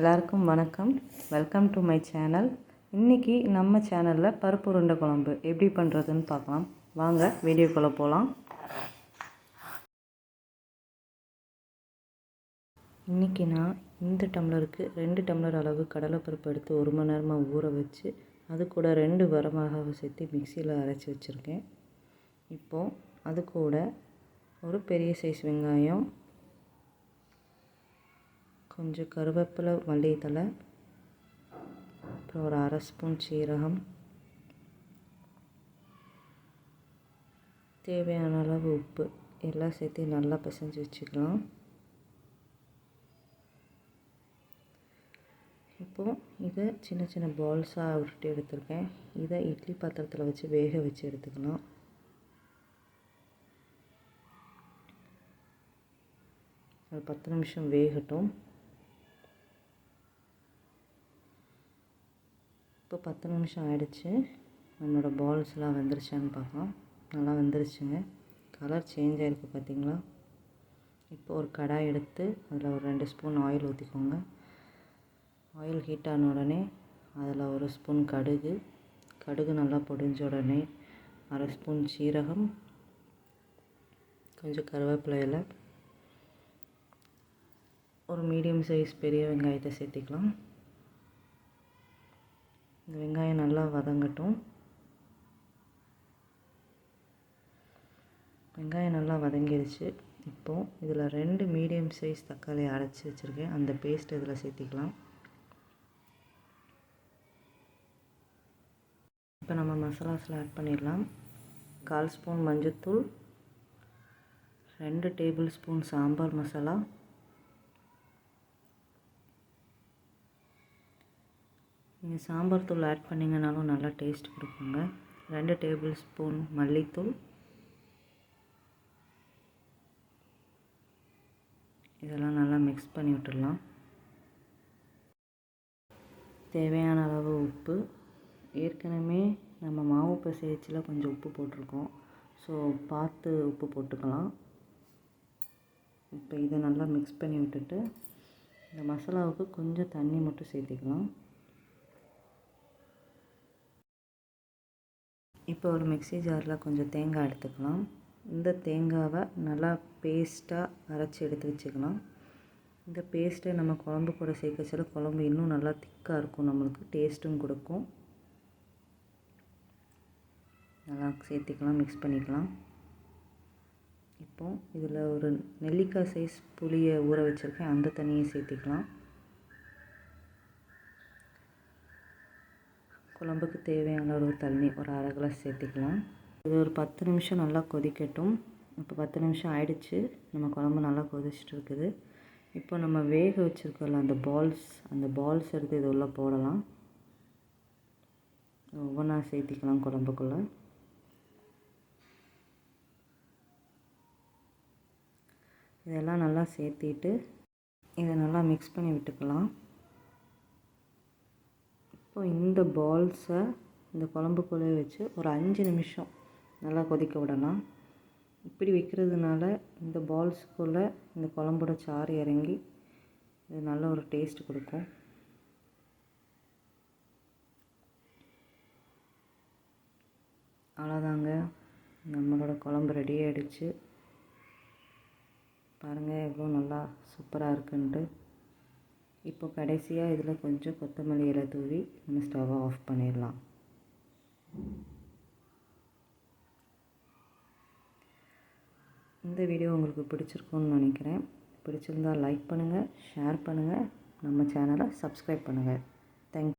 எல்லாருக்கும் வணக்கம். Welcome to my channel. இன்றைக்கி நம்ம சேனலில் பருப்பு உருண்டை குழம்பு எப்படி பண்ணுறதுன்னு பார்க்கலாம். வாங்க வீடியோக்குள்ளே போகலாம். இன்றைக்கி நான் இந்த டம்ளருக்கு 2 டம்ளர் அளவு கடலைப்பருப்பு எடுத்து 1 மணி நேரமாக ஊற வச்சு அது கூட 2 வரமிளகாவை சேர்த்து மிக்சியில் அரைச்சி வச்சுருக்கேன். இப்போது அது கூட ஒரு பெரிய சைஸ் வெங்காயம், கொஞ்சம் கருவேப்பிலை, மல்லித்தழை, அப்புறம் ஒரு 1/2 ஸ்பூன் சீரகம், தேவையான அளவு உப்பு எல்லாம் சேர்த்து நல்லா பிசைஞ்சு வச்சுக்கலாம். இப்போது இதை சின்ன சின்ன பால்ஸாக உருட்டி எடுத்துருக்கேன். இதை இட்லி பாத்திரத்தில் வச்சு வேக வச்சு எடுத்துக்கலாம். ஒரு 10 நிமிஷம் வேகட்டும். இப்போ 10 நிமிஷம் ஆகிடுச்சு. நம்மளோட பால்ஸ்லாம் வெந்துருச்சான்னு பார்க்கலாம். நல்லா வெந்துருச்சுங்க. கலர் சேஞ்ச் ஆகிருக்கு பார்த்திங்களா. இப்போ ஒரு கடாய் எடுத்து அதில் ஒரு 2 ஸ்பூன் ஆயில் ஊற்றிக்கோங்க. ஆயில் ஹீட் ஆன உடனே அதில் 1 ஸ்பூன் கடுகு நல்லா பொடிஞ்ச உடனே 1/2 ஸ்பூன் சீரகம், கொஞ்சம் கருவேப்பிலை இலை, ஒரு மீடியம் சைஸ் பெரிய வெங்காயத்தை சேர்த்திக்கலாம். இந்த வெங்காயம் நல்லா வதங்கட்டும். வெங்காயம் நல்லா வதங்கிடுச்சு. இப்போது இதில் 2 மீடியம் சைஸ் தக்காளி அரைச்சி வச்சுருக்கேன். அந்த பேஸ்ட் இதில் சேர்த்திக்கலாம். இப்போ நம்ம மசாலாஸில் ஆட் பண்ணிடலாம். 1/4 ஸ்பூன் மஞ்சள்தூள், 2 டேபிள் ஸ்பூன் சாம்பார் மசாலா, நீங்கள் சாம்பார் தூள் ஆட் பண்ணிங்கனாலும் நல்லா டேஸ்ட் கொடுக்குங்க. 2 டேபிள் ஸ்பூன் மல்லித்தூள், இதெல்லாம் நல்லா மிக்ஸ் பண்ணி விட்டுடலாம். தேவையான அளவு உப்பு. ஏற்கனவே நம்ம மாவு பிசைச்சில் கொஞ்சம் உப்பு போட்டிருக்கோம். ஸோ பார்த்து உப்பு போட்டுக்கலாம். இப்போ இதை நல்லா மிக்ஸ் பண்ணி விட்டுட்டு இந்த மசாலாவுக்கு கொஞ்சம் தண்ணி மட்டும் சேர்த்திக்கலாம். இப்போ ஒரு மிக்ஸி ஜாரில் கொஞ்சம் தேங்காய் எடுத்துக்கலாம். இந்த தேங்காவை நல்லா பேஸ்ட்டாக அரைச்சி எடுத்து வச்சுக்கலாம். இந்த பேஸ்ட்டை நம்ம குழம்பு கூட சேர்க்கச்சில குழம்பு இன்னும் நல்லா திக்காக இருக்கும், நம்மளுக்கு டேஸ்ட்டும் கொடுக்கும். நல்லா சேர்த்திக்கலாம், மிக்ஸ் பண்ணிக்கலாம். இப்போது இதில் ஒரு நெல்லிக்காய் சைஸ் புளியை ஊற வச்சுருக்கேன். அந்த தண்ணியை சேர்த்திக்கலாம். குழம்புக்கு தேவையான அளவு தண்ணி ஒரு 1/2 கிளாஸ் சேர்த்திக்கலாம். இது ஒரு 10 நிமிஷம் நல்லா கொதிக்கட்டும். இப்போ 10 நிமிஷம் ஆயிடுச்சு. நம்ம குழம்பு நல்லா கொதிச்சுட்டு இருக்குது. இப்போ நம்ம வேக வச்சுருக்கோம்ல அந்த பால்ஸ் எடுத்து இது உள்ளே போடலாம். ஒவ்வொன்றா சேர்த்திக்கலாம் குழம்புக்குள்ளே. இதெல்லாம் நல்லா சேர்த்திட்டு இதை நல்லா மிக்ஸ் பண்ணி விட்டுக்கலாம். இப்போ இந்த பால்ஸை இந்த குழம்புக்குள்ளே வச்சு ஒரு 5 நிமிஷம் நல்லா கொதிக்க விடலாம். இப்படி வைக்கிறதுனால இந்த பால்ஸுக்குள்ளே இந்த குழம்போட சாறு இறங்கி இது நல்ல ஒரு டேஸ்ட் கொடுக்கும். அவ்வளோதாங்க, நம்மளோட குழம்பு ரெடி ஆகிடுச்சு. பாருங்கள் எவ்வளோ நல்லா சூப்பராக இருக்குன்ட்டு. இப்போ கடைசியாக இதில் கொஞ்சம் கொத்தமல்லி இலை தூவி நம்ம ஸ்டவ்வை ஆஃப் பண்ணிடலாம். இந்த வீடியோ உங்களுக்கு பிடிச்சிருக்குன்னு நினைக்கிறேன். பிடிச்சிருந்தால் லைக் பண்ணுங்கள், ஷேர் பண்ணுங்கள், நம்ம சேனலை சப்ஸ்கிரைப் பண்ணுங்கள். தேங்க்யூ.